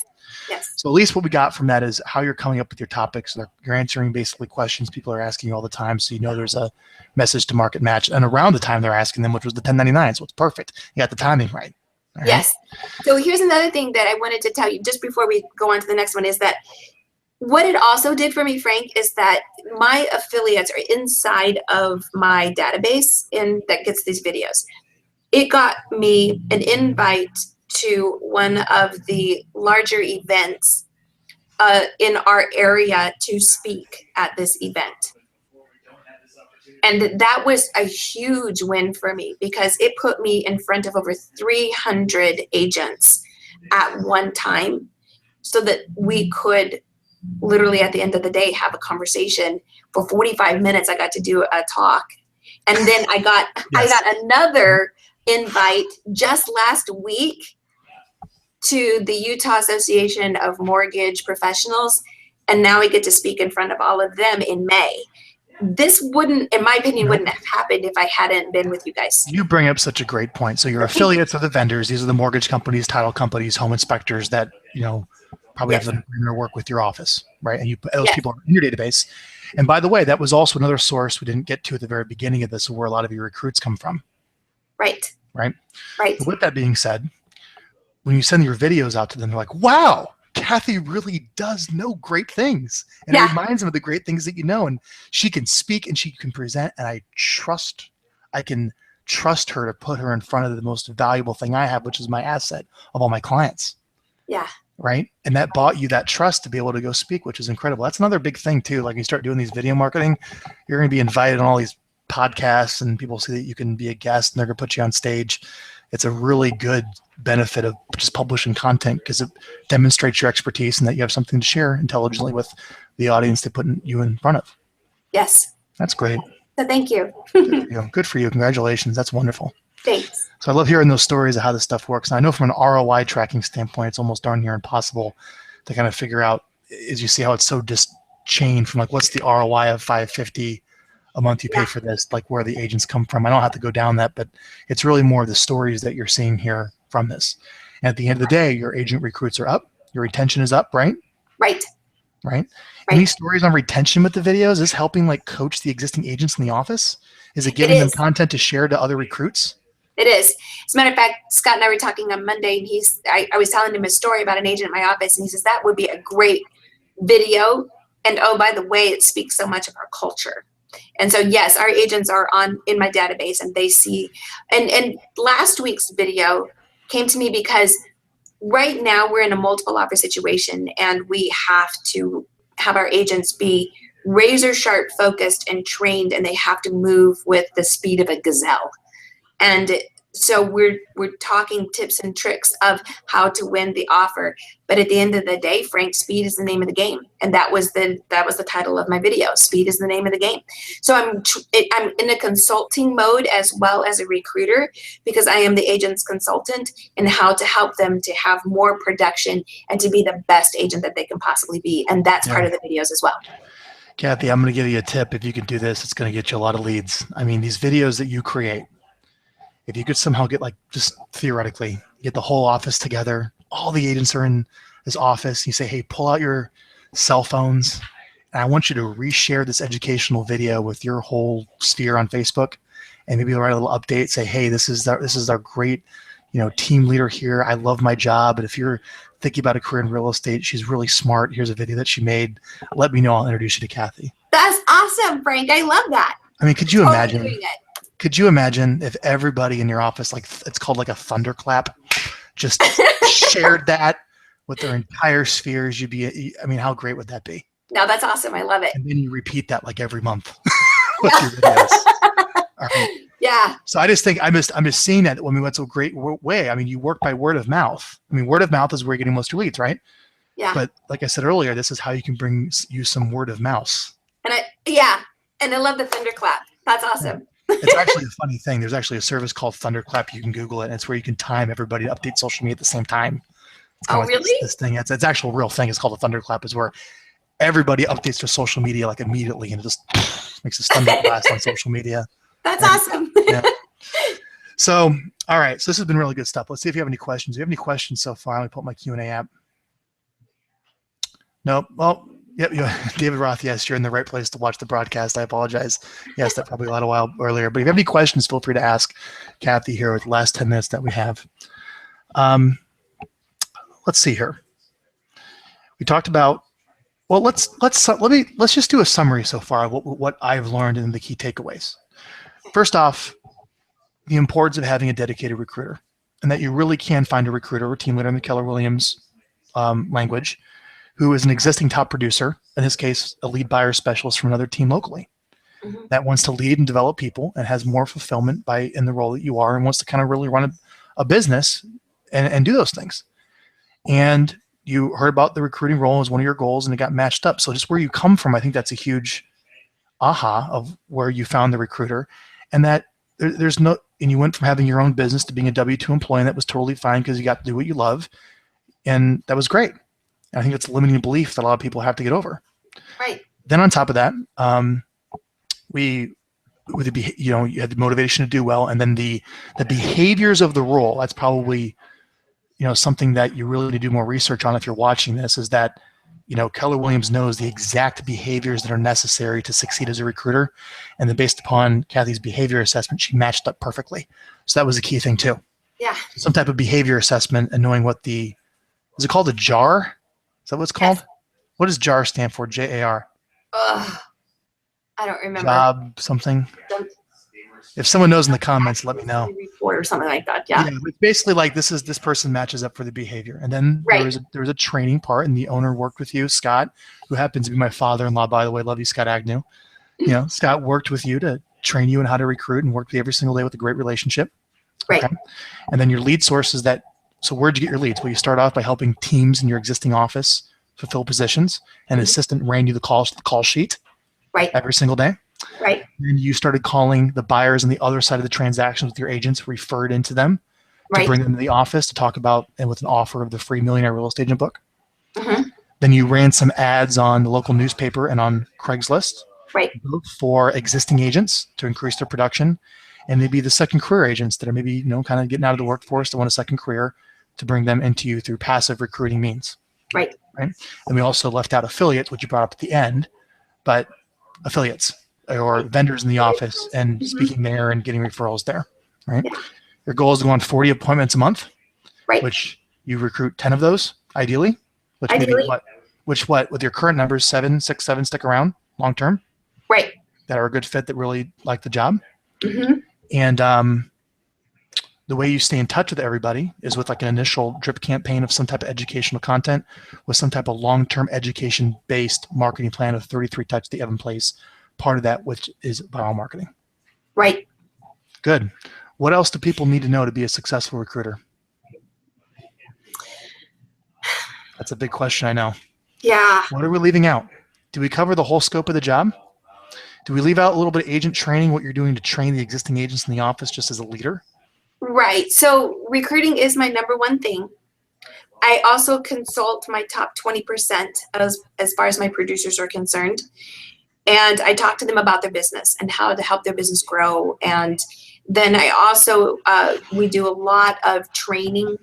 Yes. So at least what we got from that is how you're coming up with your topics. You're answering basically questions people are asking you all the time. So you know there's a message to market match, and around the time they're asking them, which was the 1099. So it's perfect. You got the timing right. Right. Yes. So here's another thing that I wanted to tell you just before we go on to the next one is that what it also did for me, Frank, is that my affiliates are inside of my database that gets these videos. It got me an invite to one of the larger events in our area to speak at this event. And that was a huge win for me because it put me in front of over 300 agents at one time so that we could literally at the end of the day have a conversation. For 45 minutes, I got to do a talk. And then I got another invite just last week to the Utah Association of Mortgage Professionals. And now I get to speak in front of all of them in May. This wouldn't, in my opinion, wouldn't have happened if I hadn't been with you guys. You bring up such a great point. So your affiliates are the vendors. These are the mortgage companies, title companies, home inspectors that, probably have them work with your office, right? And those people are in your database. And by the way, that was also another source we didn't get to at the very beginning of this, where a lot of your recruits come from. Right. But with that being said, when you send your videos out to them, they're like, wow, Kathy really does know great things. And it reminds them of the great things that you know. And she can speak and she can present. And I can trust her to put her in front of the most valuable thing I have, which is my asset of all my clients. Yeah. Right. And that bought you that trust to be able to go speak, which is incredible. That's another big thing too. Like you start doing these video marketing, you're going to be invited on all these podcasts and people see that you can be a guest and they're going to put you on stage. It's a really good benefit of just publishing content because it demonstrates your expertise and that you have something to share intelligently with the audience they put you in front of. Yes. That's great. So thank you. Good for you. Congratulations. That's wonderful. Thanks. So I love hearing those stories of how this stuff works. And I know from an ROI tracking standpoint, it's almost darn near impossible to kind of figure out, as you see how it's so just chained from like, what's the ROI of $550 a month you pay for this, like where the agents come from. I don't have to go down that, but it's really more of the stories that you're seeing here from this. And at the end of the day, your agent recruits are up, your retention is up, right? Right. Any stories on retention with the videos? Is this helping like coach the existing agents in the office? Is it giving them content to share to other recruits? It is. As a matter of fact, Scott and I were talking on Monday, and I was telling him a story about an agent in my office, and he says that would be a great video. And oh, by the way, it speaks so much of our culture. And so, yes, our agents are in my database, and they see. And last week's video came to me because right now we're in a multiple offer situation, and we have to have our agents be razor sharp focused and trained, and they have to move with the speed of a gazelle. And so we're talking tips and tricks of how to win the offer. But at the end of the day, Frank, speed is the name of the game. And that was the title of my video. Speed is the name of the game. So I'm in a consulting mode as well as a recruiter, because I am the agent's consultant in how to help them to have more production and to be the best agent that they can possibly be. And that's part of the videos as well. Kathy, I'm going to give you a tip. If you can do this, it's going to get you a lot of leads. I mean, these videos that you create, if you could somehow get, like, just theoretically, get the whole office together, all the agents are in this office, you say, hey, pull out your cell phones, and I want you to reshare this educational video with your whole sphere on Facebook, and maybe write a little update, say, hey, this is our great, team leader here. I love my job, but if you're thinking about a career in real estate, she's really smart. Here's a video that she made. Let me know. I'll introduce you to Kathy. That's awesome, Frank. I love that. I mean, could you imagine? Could you imagine if everybody in your office, like, it's called like a thunderclap, just shared that with their entire spheres? I mean, how great would that be? No, that's awesome. I love it. And then you repeat that like every month with your videos. All right. Yeah. So I just think I'm just seeing that when we went so great way. I mean, you work by word of mouth. I mean, word of mouth is where you're getting most of your leads, right? Yeah. But like I said earlier, this is how you can use some word of mouse. And I love the thunderclap. That's awesome. Yeah. It's actually a funny thing. There's actually a service called Thunderclap. You can Google it, and it's where you can time everybody to update social media at the same time. It's kind of like really? This thing. It's actual real thing. It's called a Thunderclap. Is where everybody updates their social media like immediately, and it just makes a thunder blast on social media. That's awesome. Yeah. So, all right. So this has been really good stuff. Let's see if you have any questions. Do you have any questions so far? Let me pull up my Q&A app. Nope. Well, yep. David Roth, yes, you're in the right place to watch the broadcast. I apologize. Yes, that probably a while earlier. But if you have any questions, feel free to ask Kathy here with the last 10 minutes that we have. Let's see here. We talked about, well, let's just do a summary so far of what I've learned and the key takeaways. First off, the importance of having a dedicated recruiter, and that you really can find a recruiter or team leader in the Keller Williams language who is an existing top producer, in this case, a lead buyer specialist from another team locally, that wants to lead and develop people and has more fulfillment in the role that you are, and wants to kind of really run a business and do those things. And you heard about the recruiting role as one of your goals, and it got matched up. So just where you come from, I think that's a huge aha of where you found the recruiter, and that and you went from having your own business to being a W-2 employee, and that was totally fine because you got to do what you love, and that was great. And I think it's a limiting belief that a lot of people have to get over. Right. Then on top of that, you had the motivation to do well, and then the behaviors of the role. That's probably something that you really need to do more research on if you're watching this. Is that Keller Williams knows the exact behaviors that are necessary to succeed as a recruiter, and then based upon Kathy's behavior assessment, she matched up perfectly. So that was a key thing too. Yeah. Some type of behavior assessment and knowing what is it called a JAR? Is that what it's called? Yes. What does JAR stand for? JAR. I don't remember. Job something. If someone knows in the comments, let me know. Report or something like that. Yeah. It's basically like this person matches up for the behavior, and then there was a training part, and the owner worked with you, Scott, who happens to be my father-in-law, by the way. Love you, Scott Agnew. Scott worked with you to train you in how to recruit, and worked with you every single day with a great relationship. Right. Okay? And then your lead sources so where'd you get your leads? Well, you start off by helping teams in your existing office fulfill positions. An assistant ran you the call sheet every single day. Right. And you started calling the buyers on the other side of the transactions with your agents, referred into them to bring them to the office to talk about and with an offer of the free Millionaire Real Estate Agent book. Then you ran some ads on the local newspaper and on Craigslist both for existing agents to increase their production, and maybe the second career agents that are maybe kind of getting out of the workforce to want a second career, to bring them into you through passive recruiting means. Right. And we also left out affiliates, which you brought up at the end, but affiliates or vendors in the office and speaking there and getting referrals there. Right. Your goal is to go on 40 appointments a month, Right. which you recruit 10 of those, ideally. Which maybe Ideally. what with your current numbers, 7, 6, 7 stick around long term. Right. That are a good fit, that really like the job. Mm-hmm. And the way you stay in touch with everybody is with like an initial drip campaign of some type of educational content with some type of long-term education-based marketing plan of 33 touch that you have in place. Part of that, which is viral marketing. Right. Good. What else do people need to know to be a successful recruiter? That's a big question, I know. Yeah. What are we leaving out? Do we cover the whole scope of the job? Do we leave out a little bit of agent training, what you're doing to train the existing agents in the office just as a leader? Right. So recruiting is my number one thing. I also consult my top 20% as far as my producers are concerned. And I talk to them about their business and how to help their business grow. And then I also, we do a lot of training.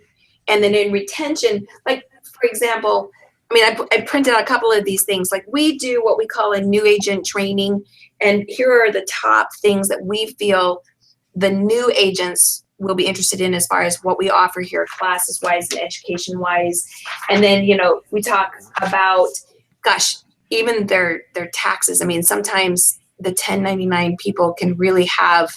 And then in retention, like, for example, I mean, I printed out a couple of these things. Like, we do what we call a new agent training. And here are the top things that we feel the new agents will be interested in as far as what we offer here, classes wise and education wise. And then, you know, we talk about, gosh, even their taxes. I mean, sometimes the 1099 people can really have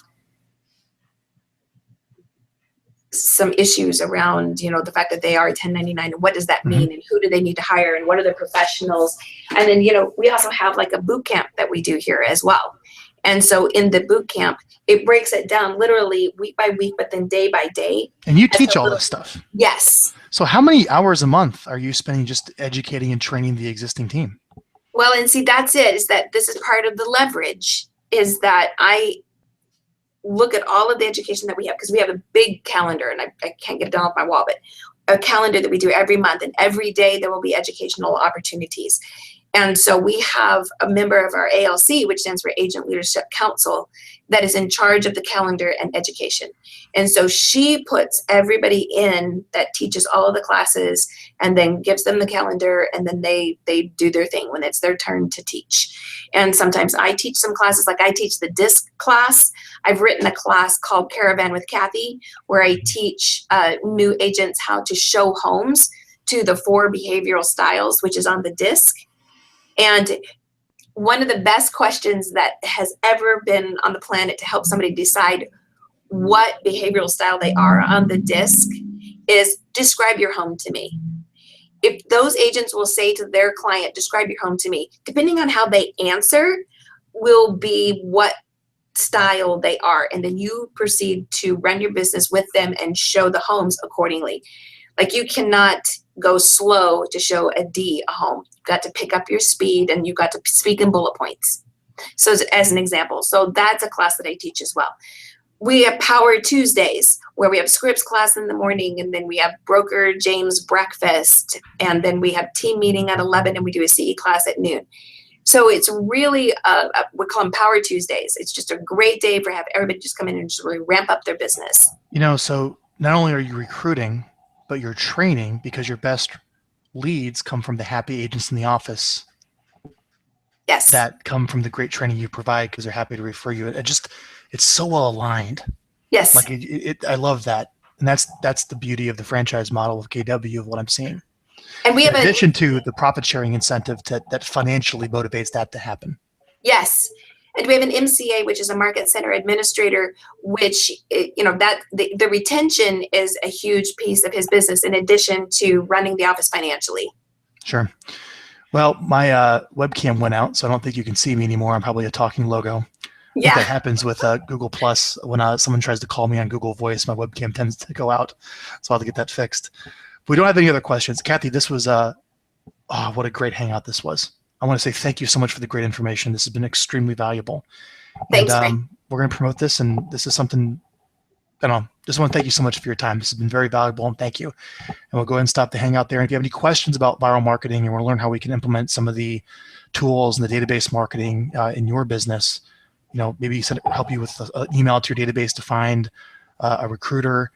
some issues around, you know, the fact that they are 1099 and what does that mean and who do they need to hire and what are the professionals. And then, you know, we also have like a boot camp that we do here as well. And so in the boot camp, it breaks it down literally week by week, but then day by day. And you teach all this stuff. Yes. So how many hours a month are you spending just educating and training the existing team? Well, and see, that's it, is that this is part of the leverage, is that I look at all of the education that we have, because we have a big calendar, and I can't get it down off my wall, but a calendar that we do every month, and every day there will be educational opportunities. And so we have a member of our ALC, which stands for Agent Leadership Council, that is in charge of the calendar and education. And so she puts everybody in that teaches all of the classes and then gives them the calendar, and then they do their thing when it's their turn to teach. And sometimes I teach some classes, like I teach the DISC class. I've written a class called Caravan with Kathy, where I teach new agents how to show homes to the 4 behavioral styles, which is on the DISC. And one of the best questions that has ever been on the planet to help somebody decide what behavioral style they are on the DISC is, describe your home to me. If those agents will say to their client, describe your home to me, depending on how they answer will be what style they are. And then you proceed to run your business with them and show the homes accordingly. Like, you cannot go slow to show a D a home. You've got to pick up your speed, and you've got to speak in bullet points. So as an example, so that's a class that I teach as well. We have Power Tuesdays, where we have scripts class in the morning, and then we have Broker James breakfast, and then we have team meeting at 11, and we do a CE class at noon. So it's really, we call them Power Tuesdays. It's just a great day for have everybody just come in and just really ramp up their business. You know, so not only are you recruiting, but you're training, because your best leads come from the happy agents in the office. Yes. That come from the great training you provide, because they're happy to refer you. It's so well aligned. Yes. Like I love that. And that's the beauty of the franchise model of KW, of what I'm seeing. And we have, in addition to the profit sharing incentive that financially motivates that to happen. Yes. And we have an MCA, which is a market center administrator, which, you know, that the retention is a huge piece of his business, in addition to running the office financially. Sure. Well, my webcam went out, so I don't think you can see me anymore. I'm probably a talking logo. Yeah. I think that happens with Google Plus. When someone tries to call me on Google Voice, my webcam tends to go out. So I'll have to get that fixed. If we don't have any other questions, Kathy, this was what a great hangout this was. I want to say thank you so much for the great information. This has been extremely valuable. Thanks, and we're going to promote this, and this is something, I don't know, just want to thank you so much for your time. This has been very valuable, and thank you. And we'll go ahead and stop the hangout there. And if you have any questions about viral marketing and want to learn how we can implement some of the tools and the database marketing in your business, you know, maybe help you with an email to your database to find a recruiter,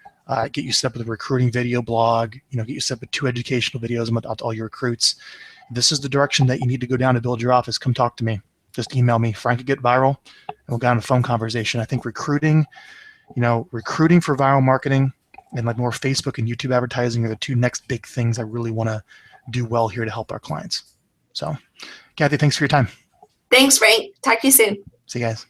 get you set up with a recruiting video blog, you know, get you set up with 2 educational videos about all your recruits. This is the direction that you need to go down to build your office. Come talk to me. Just email me, Frank@GetViral, and we'll go on a phone conversation. I think recruiting recruiting for viral marketing and like more Facebook and YouTube advertising are the two next big things I really want to do well here to help our clients. So, Kathy, thanks for your time. Thanks, Frank. Talk to you soon. See you guys.